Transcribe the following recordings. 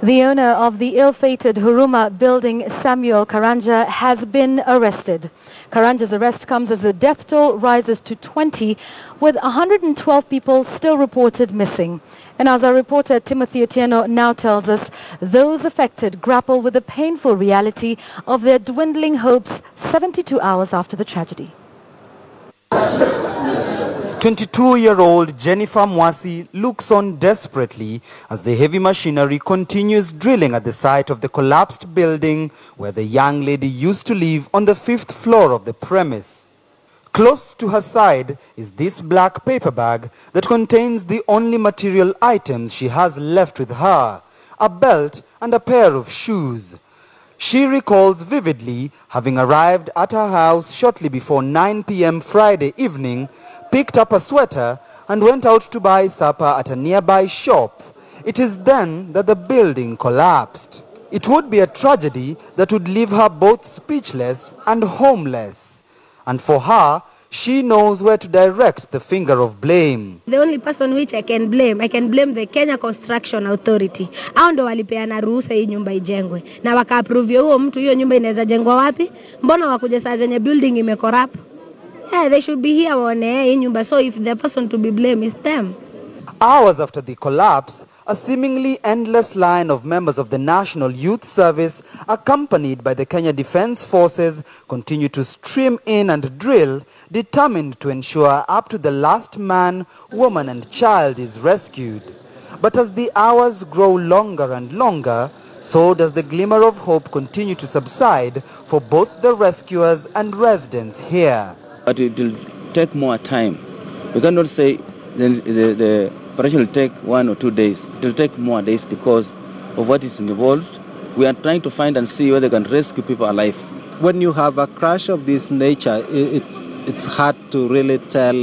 The owner of the ill-fated Huruma building, Samuel Karanja, has been arrested. Karanja's arrest comes as the death toll rises to 20, with 112 people still reported missing. And as our reporter Timothy Otieno now tells us, those affected grapple with the painful reality of their dwindling hopes 72 hours after the tragedy. 22-year-old Jennifer Mwasi looks on desperately as the heavy machinery continues drilling at the site of the collapsed building where the young lady used to live on the 5th floor of the premise. Close to her side is this black paper bag that contains the only material items she has left with her, a belt and a pair of shoes. She recalls vividly having arrived at her house shortly before 9 p.m. Friday evening, picked up a sweater and went out to buy supper at a nearby shop. It is then that the building collapsed. It would be a tragedy that would leave her both speechless and homeless. And for her, she knows where to direct the finger of blame. The only person which I can blame the Kenya Construction Authority. Hao ndo walipeana ruhusa hii nyumba ijengwe. Na waka-approve huo mtu hiyo nyumba inaweza jengwa wapi? Mbona wakuja saa zenye building imecorrupt? Yeah, they should be here waone hii nyumba. So if the person to be blamed is them. Hours after the collapse, a seemingly endless line of members of the National Youth Service, accompanied by the Kenya Defence Forces, continue to stream in and drill, determined to ensure up to the last man, woman and child is rescued. But as the hours grow longer and longer, so does the glimmer of hope continue to subside for both the rescuers and residents here. But it will take more time. We cannot say the operation will take 1 or 2 days. It will take more days because of what is involved. We are trying to find and see whether they can rescue people alive. When you have a crash of this nature, it's hard to really tell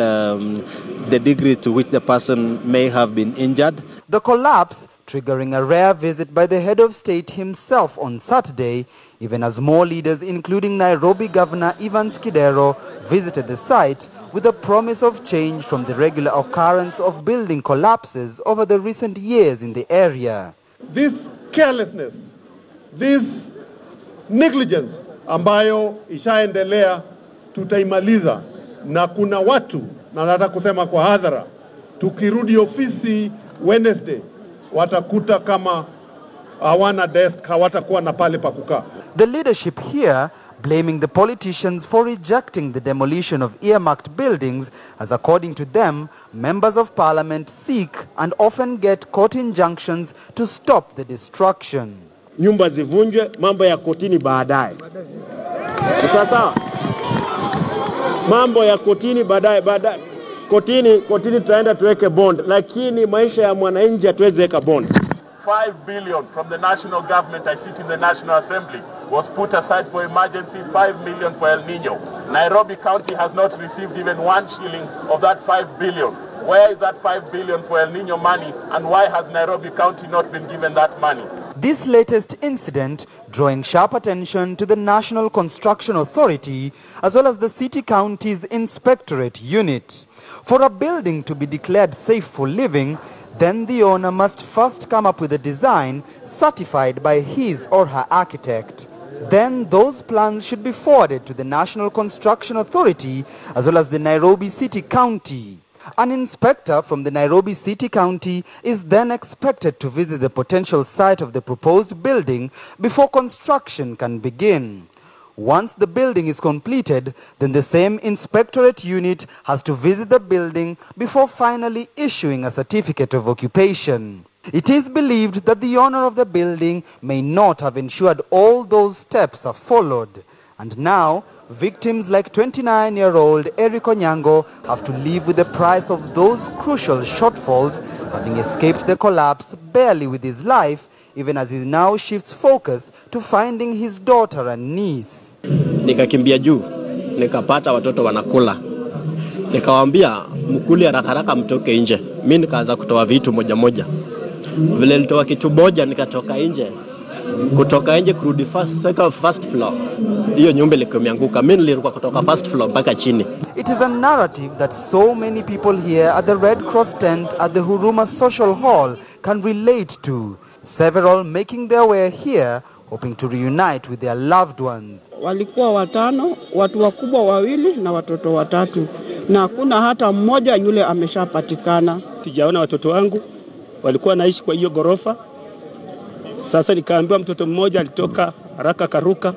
the degree to which the person may have been injured. The collapse triggering a rare visit by the head of state himself on Saturday, even as more leaders including Nairobi Governor Evans Kidero visited the site with a promise of change from the regular occurrence of building collapses over the recent years in the area. This carelessness, this negligence ambayo ishaendelea tutaimaliza, na kuna watu, na nataka kusema kwa hadhara, tukirudi ofisi Wednesday watakuta kama hawana desk, hawatakuwa na pale pa kukaa. The leadership here blaming the politicians for rejecting the demolition of earmarked buildings, as according to them, members of parliament seek and often get court injunctions to stop the destruction. Nyumba zivunjwe, mambo ya kotini baadaye. Sasa mambo ya kotini baadaye. Kotini tutaenda tuweke bond, lakini maisha ya mwananchi hatuwezi weka bond. 5 billion from the national government, I sit in the National Assembly, was put aside for emergency, 5 million for El Nino. Nairobi County has not received even 1 shilling of that 5 billion. Where is that 5 billion for El Nino money, and why has Nairobi County not been given that money? This latest incident drawing sharp attention to the National Construction Authority as well as the City County's Inspectorate Unit. For a building to be declared safe for living, then the owner must first come up with a design certified by his or her architect. Then those plans should be forwarded to the National Construction Authority as well as the Nairobi City County. An inspector from the Nairobi City County is then expected to visit the potential site of the proposed building before construction can begin. Once the building is completed, then the same inspectorate unit has to visit the building before finally issuing a certificate of occupation. It is believed that the owner of the building may not have ensured all those steps are followed. And now, victims like 29-year-old Eric Onyango have to live with the price of those crucial shortfalls, having escaped the collapse barely with his life, even as he now shifts focus to finding his daughter and niece. Nikakimbia juu, nikapata watoto wanakula. Nikawaambia mkuli haraka mtoke nje. Mimi nikaanza kutoa vitu moja moja. Vile nilitoa kitu moja nikatoka nje. kutoka nje kurudi first floor, hiyo nyumba ilikuwa imeanguka. Mimi nilikuwa kutoka first floor mpaka chini. It is a narrative that so many people here at the Red Cross tent at the Huruma Social Hall can relate to, several making their way here hoping to reunite with their loved ones. Walikuwa 5, watu wakubwa 2 na watoto 3, na hakuna hata mmoja yule ameshapatikana. Sijaona watoto wangu, walikuwa naishi kwa hiyo gorofa. Sasa nikaambiwa mtoto mmoja alitoka haraka karuka,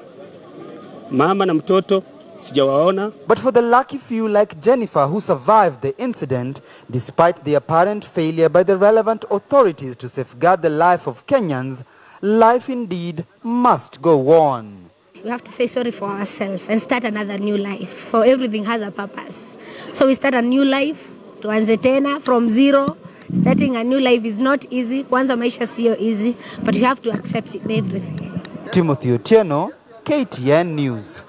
mama na mtoto sijawaona. But for the lucky few like Jennifer who survived the incident, despite the apparent failure by the relevant authorities to safeguard the life of Kenyans, life indeed must go on. We have to say sorry for ourselves and start another new life. For everything has a purpose. So we start a new life, tuanze tena from zero. Starting a new life is not easy. Kwanza maisha sio easy, but you have to accept it, everything. Timothy Otieno, KTN News.